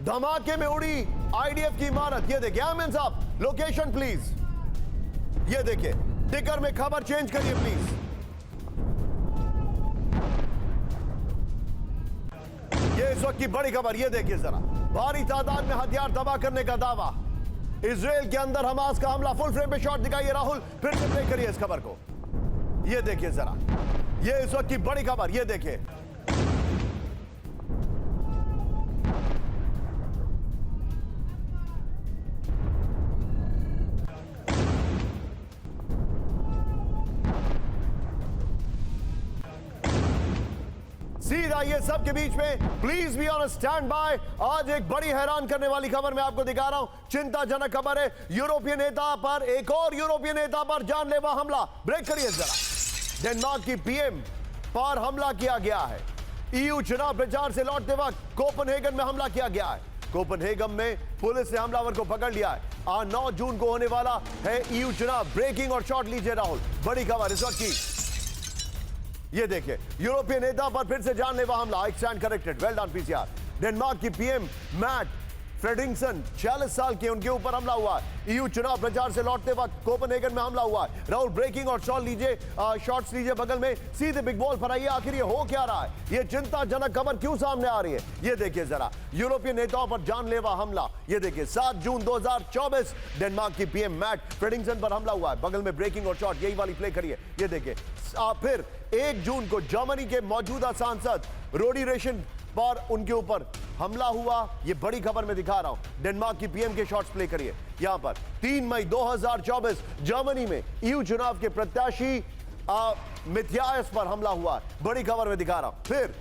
धमाके में उड़ी आईडीएफ की इमारत। ये देखिए आमिन साहब लोकेशन प्लीज। ये देखिए टिकर में खबर चेंज करिए प्लीज। ये इस वक्त की बड़ी खबर। ये देखिए जरा भारी तादाद में हथियार तबाह करने का दावा। इजराइल के अंदर हमास का हमला। फुल फ्रेम पे शॉट दिखाइए राहुल। फिर से प्ले करिए इस खबर को। ये देखिए जरा ये इस वक्त की बड़ी खबर। ये देखिए सीधा ये सब के बीच में please be on stand by. आज एक बड़ी हैरान करने वाली खबर मैं आपको दिखा रहा हूं। चिंताजनक खबर है। यूरोपीय नेता पर, एक और यूरोपीय नेता पर जानलेवा हमला। ब्रेक करिए जरा। डेनमार्क की पीएम पर हमला किया गया है। ईयू चुनाव प्रचार से लौटते वक्त कोपनहेगन में हमला किया गया है। कोपनहेगन में पुलिस ने हमलावर को पकड़ लिया है। आज 9 जून को होने वाला है ईयू चुनाव। ब्रेकिंग और शॉट लीजिए राहुल, बड़ी खबर इस वक्त की। ये देखिए, यूरोपीय नेता पर फिर से जानलेवा हमला। I stand corrected, well done PCR. Denmark की पीएम मैट फ्रेडरिक्सन 40 साल के, उनके ऊपर हमला हुआ है। ईयू चुनाव प्रचार से लौटते वक्त कोपनहेगन में हमला हुआ है। राहुल ब्रेकिंग और शॉट लीजिए, शॉट्स लीजिए बगल में, सीधे बिग बॉल पर आइए। आखिर ये हो क्या रहा है? ये चिंताजनक खबर क्यों सामने आ रही है? ये देखिए जरा, यूरोपीय नेताओं पर जानलेवा हमला। ये देखिए 7 जून 2024 डेनमार्क की पीएम मैट फ्रेडरिक्सन पर हमला हुआ है। बगल में ब्रेकिंग और शॉट, यही वाली प्ले करिए। ये देखिए फिर 1 जून को जर्मनी के मौजूदा सांसद रोडी रेशन पर उनके ऊपर हमला हुआ। ये बड़ी खबर में दिखा रहा हूं। डेनमार्क की पीएम के शॉट्स प्ले करिए। यहां पर 3 मई 2024 जर्मनी में ईयू चुनाव के प्रत्याशी मिथियास पर हमला हुआ है। बड़ी खबर में दिखा रहा हूं। फिर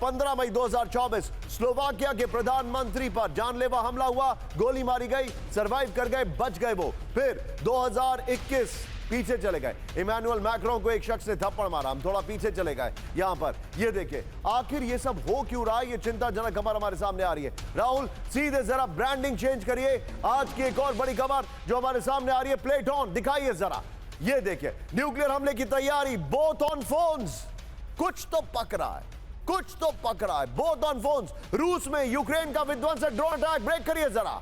15 मई 2024 स्लोवाकिया के प्रधानमंत्री पर जानलेवा हमला हुआ। गोली मारी गई, सरवाइव कर गए, बच गए वो। फिर 2021 पीछे चले गए, इमैनुअल मैक्रोन को एक शख्स ने थप्पड़ मारा। हम थोड़ा पीछे चले गए। यहां पर ये देखिए, आखिर ये सब हो क्यों रहा है? ये चिंताजनक खबर हमारे सामने आ रही है। राहुल सीधे जरा ब्रांडिंग चेंज करिए। आज की एक और बड़ी खबर जो हमारे सामने आ रही है, प्लेट ऑन दिखाइए जरा। ये देखिए, न्यूक्लियर हमले की तैयारी, बोथ ऑन फोन्स। कुछ तो पक रहा है, कुछ तो पक रहा है। Both on phones. रूस में यूक्रेन का विध्वंसक ड्रोन अटैक, ब्रेक करिए जरा।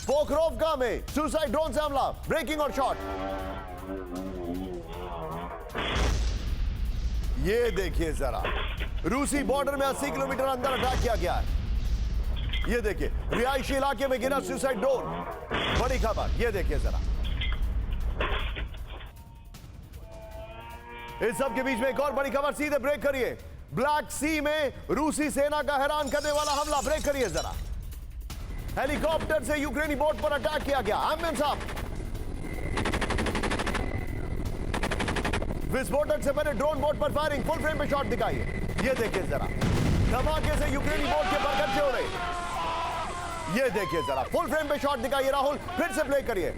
पोखरोवका में सुसाइड ड्रोन से हमला, ब्रेकिंग और शॉट। ये देखिए जरा, रूसी बॉर्डर में 80 किलोमीटर अंदर अटैक किया गया है। ये देखिए, रिहायशी इलाके में गिरा सुसाइड ड्रोन। बड़ी खबर, ये देखिए जरा। इस सब के बीच में एक और बड़ी खबर, सीधे ब्रेक करिए। ब्लैक सी में रूसी सेना का हैरान करने वाला हमला, ब्रेक करिए जरा। हेलीकॉप्टर से यूक्रेनी बोट पर अटैक किया गया। एम्बुलेंस साहब, विस्फोटक से पहले ड्रोन बोट पर फायरिंग, फुल फ्रेम पे शॉट दिखाइए। ये देखिए जरा, धमाके से यूक्रेनी बोट के परखच्चे हो रहे। ये देखिए जरा, फुल फ्रेम पे शॉट दिखाइए राहुल, फिर से प्ले करिए।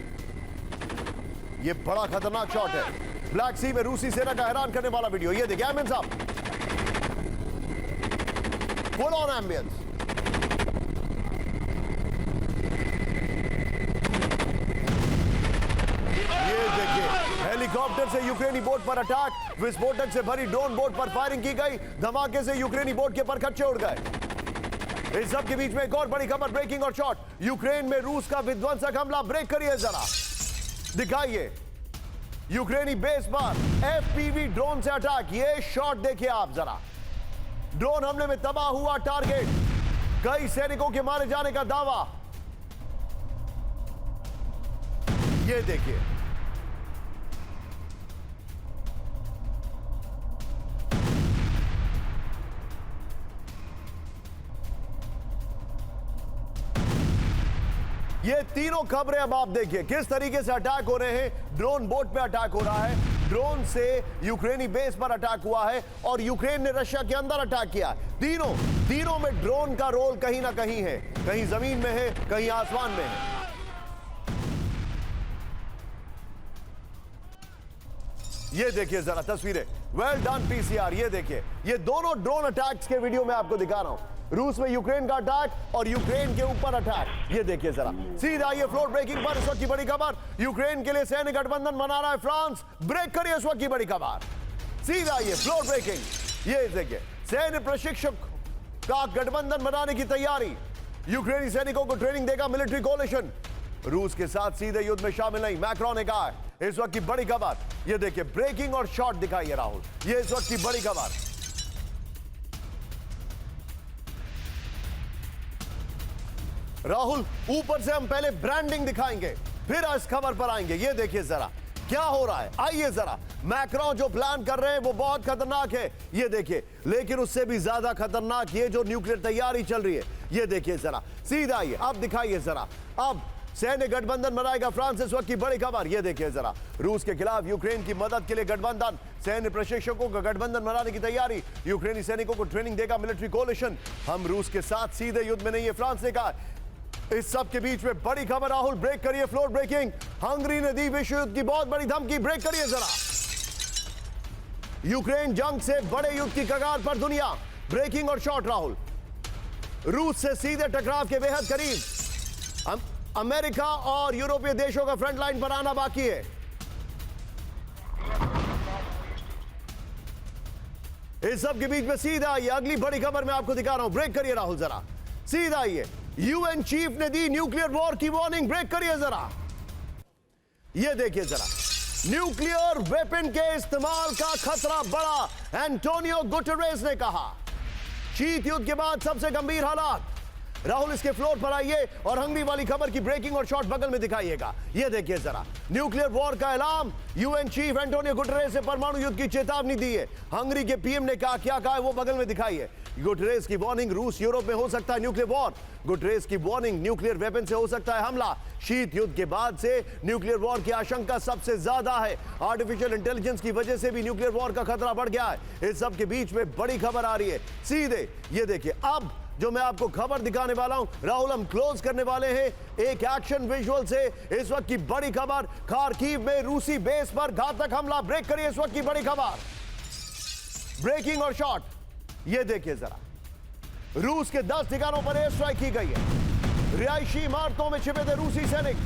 ये बड़ा खतरनाक शॉट है। ब्लैक सी में रूसी सेना का हैरान करने वाला वीडियो। ये देखिए एम्बुलेंस साहब, फुल ऑन एम्बियंस। हेलीकॉप्टर से यूक्रेनी बोट पर अटैक, विस्फोटक से भरी ड्रोन बोट पर फायरिंग की गई। धमाके से यूक्रेनी बोट के परखच्चे उड़ गए। इस सब के बीच में एक और बड़ी खबर, ब्रेकिंग और शॉट। यूक्रेन में रूस का विध्वंसक हमला, ब्रेक करिए जरा, दिखाइए। यूक्रेनी बेस पर एफपीवी ड्रोन से अटैक। ये शॉट देखिए आप जरा। ड्रोन हमले में तबाह हुआ टारगेट, कई सैनिकों के मारे जाने का दावा। ये देखिए, ये तीनों खबरें अब आप देखिए किस तरीके से अटैक हो रहे हैं। ड्रोन बोट पे अटैक हो रहा है, ड्रोन से यूक्रेनी बेस पर अटैक हुआ है, और यूक्रेन ने रशिया के अंदर अटैक किया। तीनों में ड्रोन का रोल कहीं ना कहीं है, कहीं जमीन में है, कहीं आसमान में है। ये देखिए जरा तस्वीरें, वेल डन पीसीआर। ये देखिए, ये दोनों ड्रोन अटैक्स के वीडियो में आपको दिखा रहा हूं। रूस में यूक्रेन का अटैक और यूक्रेन के ऊपर अटैक। ये देखिए जरा, सीधा ये फ्लोर ब्रेकिंग पर इस वक्त की बड़ी खबर। यूक्रेन के लिए सैन्य गठबंधन बना रहा है फ्रांस, ब्रेक करिए इस वक्त की बड़ी खबर। सीधा ये फ्लोर ब्रेकिंग। ये देखिए, सैन्य प्रशिक्षक का गठबंधन बनाने की तैयारी। यूक्रेनी सैनिकों को ट्रेनिंग देगा मिलिट्री कोलिशन। रूस के साथ सीधे युद्ध में शामिल नहीं, मैक्रोन ने कहा है। इस वक्त की बड़ी खबर, ये देखिए, ब्रेकिंग और शॉट दिखाइए राहुल। ये इस वक्त की बड़ी खबर। राहुल, ऊपर से हम पहले ब्रांडिंग दिखाएंगे, फिर इस खबर पर आएंगे। ये देखिए जरा क्या हो रहा है। आइए जरा, मैक्रोन जो प्लान कर रहे हैं वो बहुत खतरनाक है। ये देखिए, लेकिन उससे भी ज्यादा खतरनाक ये जो न्यूक्लियर तैयारी चल रही है। ये देखिए जरा, सीधा आइए, अब दिखाइए जरा। अब सैन्य गठबंधन बनाएगा फ्रांस, इस वक्त की बड़ी खबर। ये देखिए जरा, रूस के खिलाफ यूक्रेन की मदद के लिए गठबंधन, सैन्य प्रशिक्षकों का गठबंधन बनाने की तैयारी। यूक्रेनी सैनिकों को ट्रेनिंग देगा मिलिट्री कोलिशन। हम रूस के साथ सीधे युद्ध में नहीं है, फ्रांस ने कहा। इस सब के बीच में बड़ी खबर राहुल, ब्रेक करिए फ्लोर ब्रेकिंग। हंगरी ने दी विश्व युद्ध की बहुत बड़ी धमकी, ब्रेक करिए जरा। यूक्रेन जंग से बड़े युद्ध की कगार पर दुनिया। ब्रेकिंग और शॉर्ट राहुल। रूस से सीधे टकराव के बेहद करीब। अमेरिका और यूरोपीय देशों का फ्रंट लाइन पर आना बाकी है। इस सब के बीच में सीधा आइए, अगली बड़ी खबर मैं आपको दिखा रहा हूं। ब्रेक करिए राहुल जरा, सीधा आइए। यूएन चीफ ने दी न्यूक्लियर वॉर की वार्निंग। ब्रेक करिए जरा, ये देखिए जरा। न्यूक्लियर वेपन के इस्तेमाल का खतरा बढ़ा, एंटोनियो गुटेरेस ने कहा। शीत युद्ध के बाद सबसे गंभीर हालात। राहुल इसके फ्लोर पर आइए और हंगरी वाली खबर की ब्रेकिंग और शॉर्ट बगल में दिखाइएगा। ये देखिए जरा, न्यूक्लियर वॉर का ऐलान। यूएन चीफ एंटोनियो गुटेरेस ने परमाणु युद्ध की चेतावनी दी है। हंगरी के पीएम ने कहा, क्या कहा है वो बगल में दिखाइए। गुटेरेस की वार्निंग, रूस यूरोप में हो सकता है न्यूक्लियर वॉर। गुटेरेस की वार्निंग, न्यूक्लियर वेपन से हो सकता है हमला। शीत युद्ध के बाद से न्यूक्लियर वॉर की आशंका सबसे ज्यादा है। आर्टिफिशियल इंटेलिजेंस की वजह से भी न्यूक्लियर वॉर का खतरा बढ़ गया है। इस सब के बीच में बड़ी खबर आ रही है सीधे, ये देखिए। अब जो मैं आपको खबर दिखाने वाला हूं, राहुल, हम क्लोज करने वाले हैं एक एक्शन विजुअल से। इस वक्त की बड़ी खबर, खार्किव में रूसी बेस पर घातक हमला। ब्रेक करिए इस वक्त की बड़ी खबर, ब्रेकिंग और शॉर्ट। ये देखिए जरा, रूस के 10 ठिकानों पर एयर स्ट्राइक की गई है। रिहायशी इमारतों में छिपे थे रूसी सैनिक।